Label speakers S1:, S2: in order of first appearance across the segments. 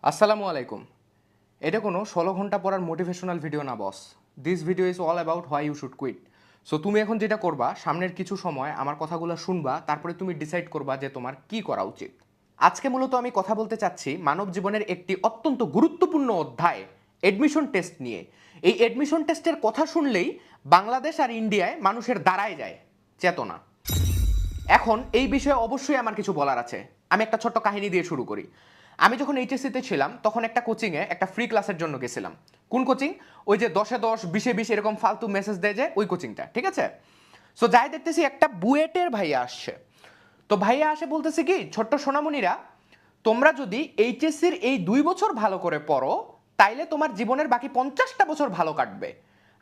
S1: আসসালামু আলাইকুম। এটা কোনো 16 ঘন্টা পড়ার মোটিভেশনাল ভিডিও না boss. This video is all about why you should quit. So তুমি এখন যেটা করবা, সামনের কিছু সময় আমার কথাগুলো শুনবা, তারপরে তুমি ডিসাইড করবা যে তোমার কি করা উচিত। আজকে মূলত আমি কথা বলতে চাচ্ছি মানব জীবনের একটি অত্যন্ত গুরুত্বপূর্ণ অধ্যায়, এডমিশন টেস্ট নিয়ে। এই এডমিশন টেস্টের কথা শুনলেই বাংলাদেশ আর ইন্ডিয়ায় মানুষের দাঁড়ায় যায় চেতনা। এখন এই বিষয়ে অবশ্যই আমার কিছু বলার আছে। আমি একটা ছোট্ট কাহিনী দিয়ে শুরু করি। আমি যখন এইচএসসিতে ছিলাম তখন একটা কোচিংয়ে একটা ফ্রি ক্লাসের জন্য গেছিলাম। কোন কোচিং? ওই যে 10-এ 10 20-এ 20 এরকম ফালতু মেসেজ দেয় যে ওই কোচিংটা, ঠিক আছে? সো যাই দেখতেছি একটা বুয়েটের ভাইয়া আসছে। তো ভাইয়া আসে বলতেছে কি, ছোট্ট সোনামণিরা, তোমরা যদি এইচএসসির এই 2 বছর ভালো করে পড়ো তাইলে তোমার জীবনের বাকি 50টা বছর ভালো কাটবে।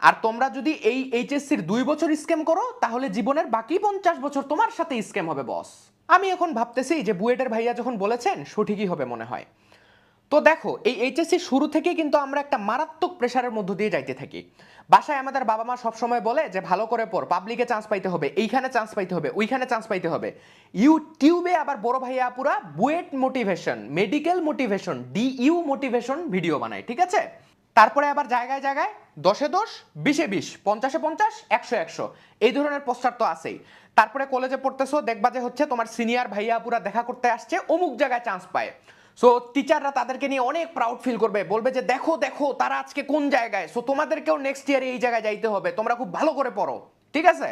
S1: আর তোমরা যদি এই এইচএসসির 2 বছর স্ক্যাম করো তাহলে জীবনের বাকি 50 বছর তোমার সাথে স্ক্যাম হবে বস। আমি এখন ভাবতেছি যে বুয়েটের ভাইয়া যখন বলেছেন সঠিকই হবে মনে হয়। তো দেখো, এই এইচএসসি শুরু থেকেই কিন্তু আমরা একটা মারাত্মক প্রেশারের মধ্য দিয়ে যাইতে থাকি। বাসায় আমাদের বাবা মা সবসময় বলে যে ভালো করে পড়, পাবলিকে চান্স পাইতে হবে, এইখানে চান্স পাইতে হবে, ওইখানে চান্স পাইতে হবে। ইউটিউবে আবার বড় ভাইয়া আপুরা BUET motivation, medical motivation, DU motivation video বানায়, ঠিক আছে? তারপরে আবার জায়গায় জায়গায় 10-এ 10 20-এ 20, 50-এ 50, 100-এ 100 এই ধরনের পোস্টার তো আছেই। তারপরে কলেজে পড়তেছো, দেখবা যে হচ্ছে তোমার সিনিয়র ভাইয়া আপুরা দেখা করতে আসছে, অমুক জায়গায় চান্স পায়। সো টিচাররা তাদেরকে নিয়ে অনেক প্রাউড ফিল করবে, বলবে যে দেখো দেখো তারা আজকে কোন জায়গায়, সো তোমাদেরকেও নেক্সট ইয়ারে এই জায়গায় যাইতে হবে, তোমরা খুব ভালো করে পড়ো, ঠিক আছে?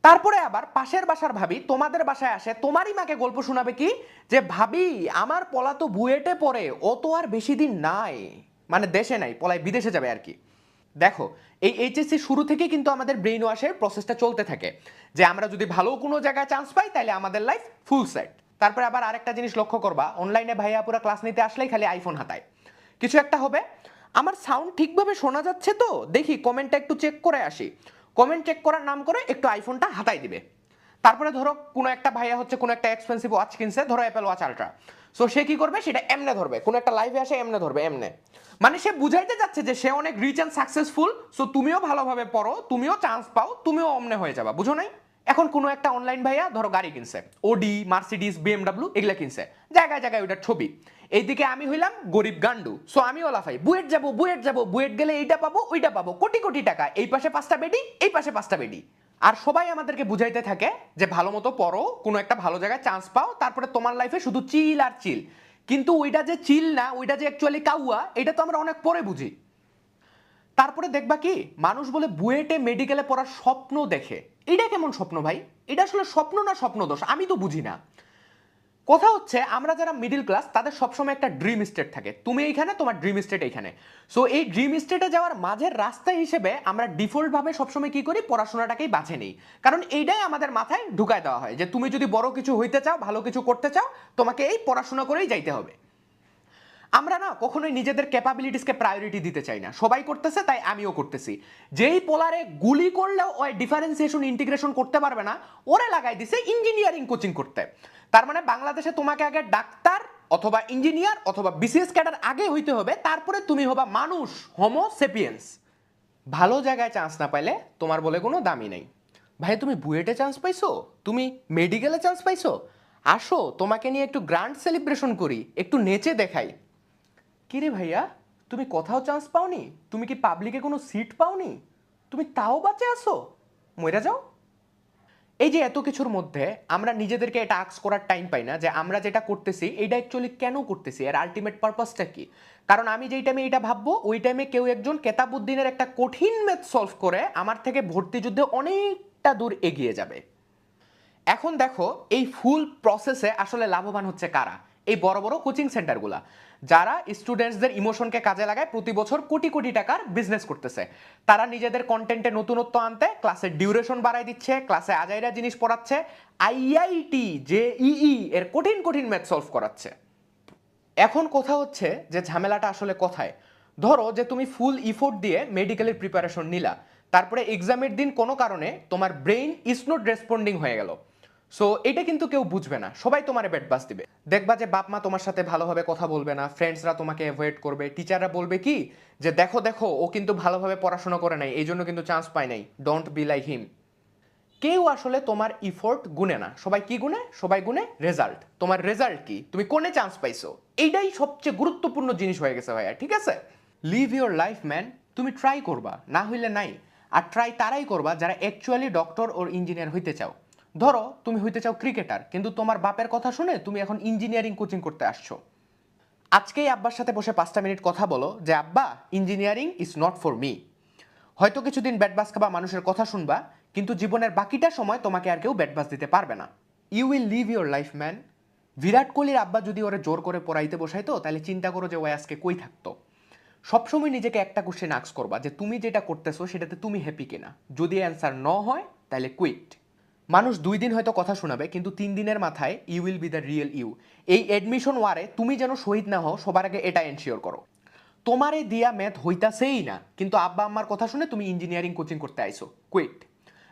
S1: তারপরে আবার পাশের বাসার ভাবি তোমাদের বাসায় আসে, তোমারই মাকে গল্প শোনাবে কি, যে ভাবি আমার পলা তো বুয়েটে পড়ে, ও তো আর বেশি দিন নাই, মানে দেশে নাই, পলায় বিদেশে যাবে আর কি। দেখো, এই এইচএসসি শুরু থেকে কিন্তু আমাদের ব্রেইন ওয়াশের প্রসেসটা চলতে থাকে, যে আমরা যদি ভালো কোনো জায়গায় চান্স পাই তাহলে আমাদের লাইফ ফুল সেট। তারপরে আবার আরেকটা জিনিস লক্ষ্য করবা, অনলাইনে ভাইয়া পুরা ক্লাস নিতে আসলেই খালি আইফোন হাতায়। কিছু একটা হবে, আমার সাউন্ড ঠিকভাবে শোনা যাচ্ছে তো দেখি কমেন্টটা একটু চেক করে আসি, কমেন্ট চেক করার নাম করে একটু আইফোনটা হাতাই দিবে। তারপরে ধরো কোনো একটা ভাইয়া হচ্ছে কোনো একটা এক্সপেন্সিভ ওয়াচ কিনছে, ধরো অ্যাপেল ওয়াচ আলট্রা। সো সে কি করবে, সেটা এমনে ধরবে, কোনো একটা লাইভে আসে এমনে ধরবে, এমনে। মানে সে বুঝাইতে যাচ্ছে যে সে অনেক রিচ অ্যান্ড সাকসেসফুল, সো তুমিও ভালোভাবে পড়ো, তুমিও চান্স পাও, তুমিও অমনে হয়ে যাবা, বুঝো নাই? এখন কোনো একটা অনলাইন ভাইয়া ধরো গাড়ি কিনছে, ওডি, মার্সিডিস, বিএমডাব্লিউ এগুলা কিনছে, জায়গায় জায়গায় ওইটার ছবি। এইদিকে আমি হইলাম গরিব গান্ডু, সো আমিও লাফাই, বুয়েট যাবো, বুয়েট যাবো, বুয়েট গেলে এইটা পাবো ওইটা পাবো, কোটি কোটি টাকা, এই পাশে 5টা বেডি, এই পাশে 5টা বেডি। আর সবাই আমাদেরকে বুঝাইতে থাকে যে ভালো মতো পড়ো, কোনো একটা ভালো জায়গায় চান্স পাও, তারপরে তোমার লাইফে শুধু চিল আর চিল। কিন্তু ওইটা যে চিল না, ওইটা যে অ্যাকচুয়ালি কাউয়া, এটা তো আমরা অনেক পরে বুঝি। তারপরে দেখবা কি, মানুষ বলে বুয়েটে মেডিকেলে পড়ার স্বপ্ন দেখে। এটা কেমন স্বপ্ন ভাই? এটা আসলে স্বপ্ন না স্বপ্ন দোষ আমি তো বুঝি না। কথা হচ্ছে আমরা যারা মিডিল ক্লাস তাদের সবসময় একটা ড্রিম স্টেট থাকে, তুমি এইখানে, তোমার ড্রিম স্টেট এইখানে। সো এই ড্রিম স্টেটে যাওয়ার মাঝের রাস্তা হিসেবে আমরা ডিফল্ট ভাবে সবসময় কি করি, পড়াশোনাটাকেই বাছে নেই। কারণ এইটাই আমাদের মাথায় ঢুকায় দেওয়া হয় যে তুমি যদি বড় কিছু হইতে চাও, ভালো কিছু করতে চাও, তোমাকে এই পড়াশোনা করেই যাইতে হবে। আমরা না কখনোই নিজেদের ক্যাপাবিলিটিসকে প্রায়োরিটি দিতে চাই না, সবাই করতেছে তাই আমিও করতেছি। যেই পোলারে গুলি করলেও ওই ডিফারেন্সিয়েশন ইন্টিগ্রেশন করতে পারবে না, ওরে লাগাই দিছে ইঞ্জিনিয়ারিং কোচিং করতে। তার মানে বাংলাদেশে তোমাকে আগে ডাক্তার অথবা ইঞ্জিনিয়ার অথবা বিসিএস ক্যাডার আগে হইতে হবে, তারপরে তুমি হবা মানুষ, হোমো সেপিয়েন্স। ভালো জায়গায় চান্স না পাইলে তোমার বলে কোনো দামই নাই। ভাই তুমি বুয়েটে চান্স পাইছো, তুমি মেডিকেলে চান্স পাইছো, আসো তোমাকে নিয়ে একটু গ্র্যান্ড সেলিব্রেশন করি, একটু নেচে দেখাই। কিরে ভাইয়া, তুমি কোথাও চান্স পাওনি? তুমি কি পাবলিকে কোনো সিট পাওনি? তুমি তাও বাঁচে আসো? মইরা যাও। এই যে এত কিছুর মধ্যে আমরা নিজেদেরকে এটা আক্স করার টাইম পাই না যে আমরা যেটা করতেছি এটা অ্যাকচুয়ালি কেন করতেছি, এর আলটিমেট পারপাসটা কি। কারণ আমি যেই টাইমে এটা ভাববো ওই টাইমে কেউ একজন কেতাবুদ্দিনের একটা কঠিন ম্যাথ সলভ করে আমার থেকে ভর্তি যুদ্ধে অনেকটা দূর এগিয়ে যাবে। এখন দেখো, এই ফুল প্রসেসে আসলে লাভবান হচ্ছে কারা? এই বড় বড় কোচিং সেন্টারগুলা, যারা স্টুডেন্টসদের ইমোশনকে কাজে লাগায় প্রতি বছর কোটি কোটি টাকার বিজনেস করতেছে। তারা নিজেদের কন্টেন্টে নতুনত্ব আনতে ক্লাসের ডিউরেশন বাড়াই দিচ্ছে, ক্লাসে আজাইরা জিনিস পড়াচ্ছে, আইআইটি জেইই এর কঠিন কঠিন ম্যাথ সলভ করাচ্ছে। এখন কথা হচ্ছে যে ঝামেলাটা আসলে কোথায়। ধরো যে তুমি ফুল ইফোর্ট দিয়ে মেডিকেলের প্রিপারেশন নিলা, তারপরে এক্সামের দিন কোনো কারণে তোমার ব্রেইন ইজ নট রেসপন্ডিং হয়ে গেল। সো এটা কিন্তু কেউ বুঝবে না, সবাই তোমার ব্যাড বাস দিবে। দেখবা যে বাপ মা তোমার সাথে ভালোভাবে কথা বলবে না, ফ্রেন্ডসরা তোমাকে অ্যাভয়েড করবে, টিচাররা বলবে কি, যে দেখো দেখো ও কিন্তু ভালোভাবে পড়াশোনা করে নাই, এই জন্য কিন্তু চান্স পায় নাই, ডোন্ট বি লাইক হিম। কেউ আসলে তোমার ইফোর্ট গুনে না, সবাই কি গুনে? সবাই গুনে রেজাল্ট। তোমার রেজাল্ট কি, তুমি কোনে চান্স পাইছো, এইটাই সবচেয়ে গুরুত্বপূর্ণ জিনিস হয়ে গেছে ভাইয়া, ঠিক আছে? লিভ ইউর লাইফ ম্যান, তুমি ট্রাই করবা, না হইলে নাই। আর ট্রাই তারাই করবা যারা অ্যাকচুয়ালি ডক্টর ওর ইঞ্জিনিয়ার হইতে চাও। ধরো তুমি হইতে চাও ক্রিকেটার, কিন্তু তোমার বাপের কথা শুনে তুমি এখন ইঞ্জিনিয়ারিং কোচিং করতে আসছো। আজকেই আব্বার সাথে বসে 5টা মিনিট কথা বলো যে আব্বা, engineering is not for me. হয়তো কিছুদিন ব্যাটবাস খাবা, মানুষের কথা শুনবা, কিন্তু জীবনের বাকিটা সময় তোমাকে আর কেউ ব্যাটবাস দিতে পারবে না। You will live your life man. Virat কোহলির আব্বা যদি ওরে জোর করে পড়াইতে বসাইতো, তাহলে চিন্তা করো যে ও আজকে কই থাকতো। সবসময় নিজেকে একটা কোশ্চেন আস্ক করবা যে তুমি যেটা করতেছো সেটাতে তুমি হ্যাপি কিনা। যদি অ্যান্সার ন হয় তাহলে কুইট। মানুষ 2 দিন হয়তো কথা শোনাবে, কিন্তু 3 দিনের মাথায় you will be the real you. এই অ্যাডমিশন ওয়ারে তুমি যেন শহীদ না হও, সবার আগে এটা এনশিওর করো। তোমারে দিয়া ম্যাথ হইতাছেই না, কিন্তু আব্বা আম্মার কথা শুনে তুমি ইঞ্জিনিয়ারিং কোচিং করতে আইছো, কুইট।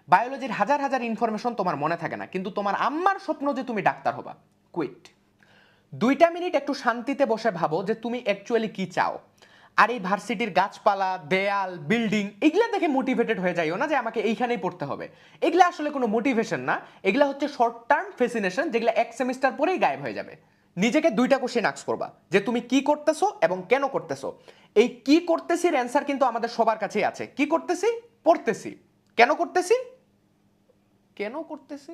S1: বায়োলজির হাজার হাজার ইনফরমেশন তোমার মনে থাকে না, কিন্তু তোমার আম্মার স্বপ্ন যে তুমি ডাক্তার হবা, কুইট। 2টা মিনিট একটু শান্তিতে বসে ভাবো যে তুমি অ্যাকচুয়ালি কি চাও। আর এই ভার্সিটির গাছপালা, দেয়াল, বিল্ডিং এগুলা দেখে মোটিভেটেড হয়ে যাইও না যে আমাকে এইখানেই পড়তে হবে। এগুলা আসলে কোনো মোটিভেশন না, এগুলা হচ্ছে শর্ট টার্ম ফ্যাসিনেশন, যেগুলো 1 সেমিস্টার পরেই গায়েব হয়ে যাবে। নিজেকে 2টা কোশ্চেন আস্ক করবা যে তুমি কি করতেছো এবং কেন করতেছো। এই কি করতেছির অ্যান্সার কিন্তু আমাদের সবার কাছেই আছে। কি করতেছি? পড়তেছি। কেন করতেছি? কেন করতেছি?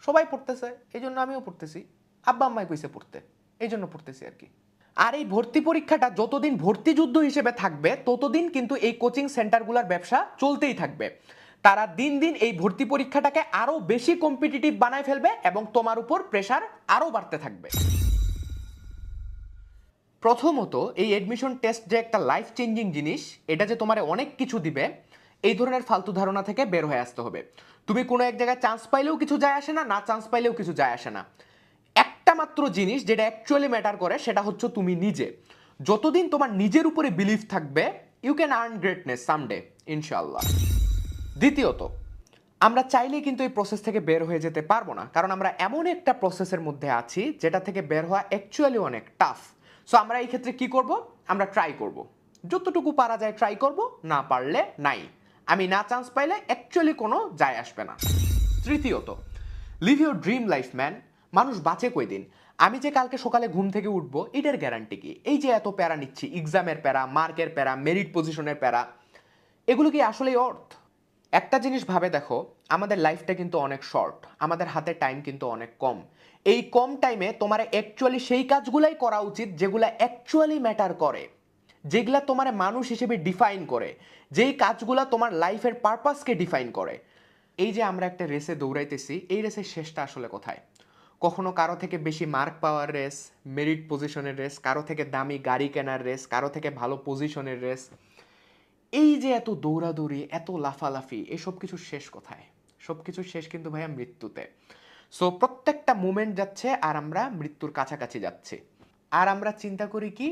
S1: সবাই পড়তেছে, এই জন্য আমিও পড়তেছি। আব্বা আম্মাই কইছে পড়তে, এই জন্য পড়তেছি আর কি। আর এই ভর্তি পরীক্ষাটা যতদিন ভর্তি যুদ্ধ হিসেবে থাকবে, ততদিন কিন্তু এই কোচিং সেন্টারগুলোর ব্যবসা চলতেই থাকবে। তারা দিন দিন এই ভর্তি পরীক্ষাটাকে আরো বেশি কম্পিটিটিভ বানায় ফেলবে এবং তোমার উপর প্রেসার আরো বাড়তে থাকবে। প্রথমত, এই এডমিশন টেস্ট যে একটা লাইফ চেঞ্জিং জিনিস, এটা যে তোমার অনেক কিছু দিবে, এই ধরনের ফালতু ধারণা থেকে বের হয়ে আসতে হবে। তুমি কোনো এক জায়গায় চান্স পাইলেও কিছু যায় আসে না, না চান্স পাইলেও কিছু যায় আসে না। একটা মাত্র জিনিস যেটা অ্যাকচুয়ালি ম্যাটার করে, সেটা হচ্ছে তুমি নিজে। যতদিন তোমার নিজের উপরে বিলিভ থাকবে, you can earn greatness someday, ইনশাল্লাহ। দ্বিতীয়ত, আমরা চাইলেই কিন্তু এই প্রসেস থেকে বের হয়ে যেতে পারবো না, কারণ আমরা এমন একটা প্রসেসের মধ্যে আছি যেটা থেকে বের হওয়া অ্যাকচুয়ালি অনেক টাফ। সো আমরা এই ক্ষেত্রে কি করব? আমরা ট্রাই করব, যতটুকু পারা যায় ট্রাই করব, না পারলে নাই। আমি না চান্স পাইলে অ্যাকচুয়ালি কোনো যায় আসবে না। তৃতীয়ত, live your dream life man. মানুষ বাঁচে কয়দিন? আমি যে কালকে সকালে ঘুম থেকে উঠবো, এটার গ্যারান্টি কি? এই যে এত প্যারা নিচ্ছি, এক্সামের প্যারা, মার্কের প্যারা, মেরিট পজিশনের প্যারা, এগুলো কি আসলেই অর্থ? একটা জিনিস ভাবে দেখো, আমাদের লাইফটা কিন্তু অনেক শর্ট, আমাদের হাতে টাইম কিন্তু অনেক কম। এই কম টাইমে তোমার অ্যাকচুয়ালি সেই কাজগুলাই করা উচিত যেগুলা অ্যাকচুয়ালি ম্যাটার করে, যেগুলা তোমার মানুষ হিসেবে ডিফাইন করে, যেই কাজগুলা তোমার লাইফের পারপাসকে ডিফাইন করে। এই যে আমরা একটা রেসে দৌড়াইতেছি, এই রেসের শেষটা আসলে কোথায়? কখনো কারো থেকে বেশি মার্ক পাওয়ার রেস, মেরিট পজিশনের রেস, কারো থেকে দামি গাড়ি কেনার রেস, কারো থেকে ভালো পজিশনের রেস। এই যে এত দৌড়াদৌড়ি, এত লাফালাফি, এসব কিছু শেষ কোথায়? সব কিছু শেষ কিন্তু ভাইয়া মৃত্যুতে। সো প্রত্যেকটা মুমেন্ট যাচ্ছে আর আমরা মৃত্যুর কাছাকাছি যাচ্ছি। আর আমরা চিন্তা করি কি,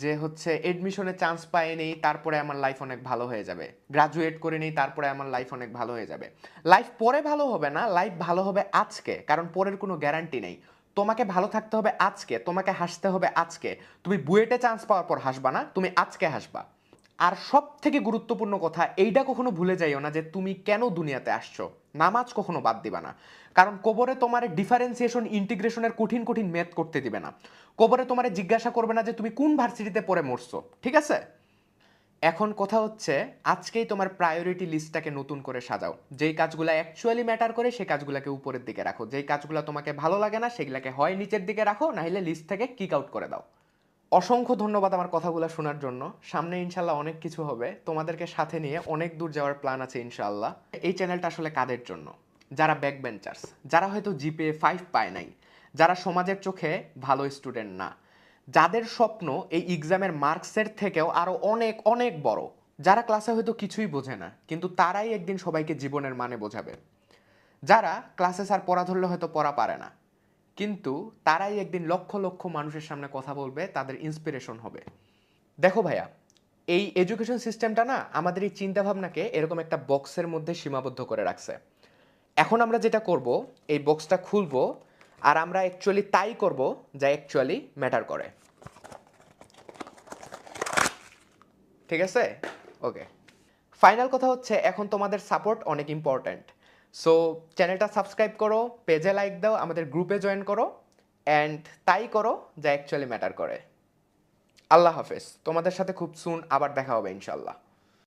S1: যে হচ্ছে এডমিশনে চান্স পাই নেই, তারপরে আমার লাইফ অনেক ভালো হয়ে যাবে, গ্রাজুয়েট করে নেই, তারপরে আমার লাইফ অনেক ভালো হয়ে যাবে। লাইফ পরে ভালো হবে না, লাইফ ভালো হবে আজকে, কারণ পরের কোনো গ্যারান্টি নেই। তোমাকে ভালো থাকতে হবে আজকে, তোমাকে হাসতে হবে আজকে। তুমি বুয়েটে চান্স পাওয়ার পর হাসবা না, তুমি আজকে হাসবা। আর সব থেকে গুরুত্বপূর্ণ কথা, এইটা কখনো ভুলে যাইও না যে তুমি কেন দুনিয়াতে আসছো। নামাজ কখনো বাদ দিবা না, কারণ কবরে তোমার ডিফারেন্সিয়েশন ইন্টিগ্রেশনের কঠিন কঠিন ম্যাথ করতে দিবে না। কবরে তোমার জিজ্ঞাসা করবে না যে তুমি কোন ভার্সিটিতে পড়ে মরছো, ঠিক আছে? এখন কথা হচ্ছে, আজকেই তোমার প্রায়োরিটি লিস্টটাকে নতুন করে সাজাও। যেই কাজগুলো অ্যাকচুয়ালি ম্যাটার করে সেই কাজগুলোকে উপরের দিকে রাখো, যেই কাজগুলো তোমাকে ভালো লাগে না সেগুলোকে হয় নিচের দিকে রাখো, নাহলে লিস্ট থেকে কিক আউট করে দাও। অসংখ্য ধন্যবাদ আমার কথাগুলো শোনার জন্য। সামনে ইনশাল্লাহ অনেক কিছু হবে, তোমাদেরকে সাথে নিয়ে অনেক দূর যাওয়ার প্ল্যান আছে ইনশাল্লাহ। এই চ্যানেলটা আসলে কাদের জন্য? যারা ব্যাক বেঞ্চার্স, যারা হয়তো জিপিএ 5 পায় নাই, যারা সমাজের চোখে ভালো স্টুডেন্ট না, যাদের স্বপ্ন এই এক্সামের মার্কসের থেকেও আরো অনেক অনেক বড়, যারা ক্লাসে হয়তো কিছুই বোঝে না, কিন্তু তারাই একদিন সবাইকে জীবনের মানে বোঝাবে। যারা ক্লাসে স্যার পড়া ধরলে হয়তো পড়া পারে না, কিন্তু তারাই একদিন লক্ষ লক্ষ মানুষের সামনে কথা বলবে, তাদের ইন্সপিরেশন হবে। দেখো ভাইয়া, এই এডুকেশন সিস্টেমটা না আমাদের এই চিন্তাভাবনাকে এরকম একটা বক্সের মধ্যে সীমাবদ্ধ করে রাখছে। এখন আমরা যেটা করব, এই বক্সটা খুলবো আর আমরা অ্যাকচুয়ালি তাই করব যা অ্যাকচুয়ালি ম্যাটার করে, ঠিক আছে? ওকে, ফাইনাল কথা হচ্ছে, এখন তোমাদের সাপোর্ট অনেক ইম্পর্ট্যান্ট। সো চ্যানেলটা সাবস্ক্রাইব করো, পেজে লাইক দাও, আমাদের গ্রুপে জয়েন করো, অ্যান্ড তাই করো যা অ্যাকচুয়ালি ম্যাটার করে। আল্লাহ হাফেজ, তোমাদের সাথে খুব সুন আবার দেখা হবে ইনশাল্লাহ।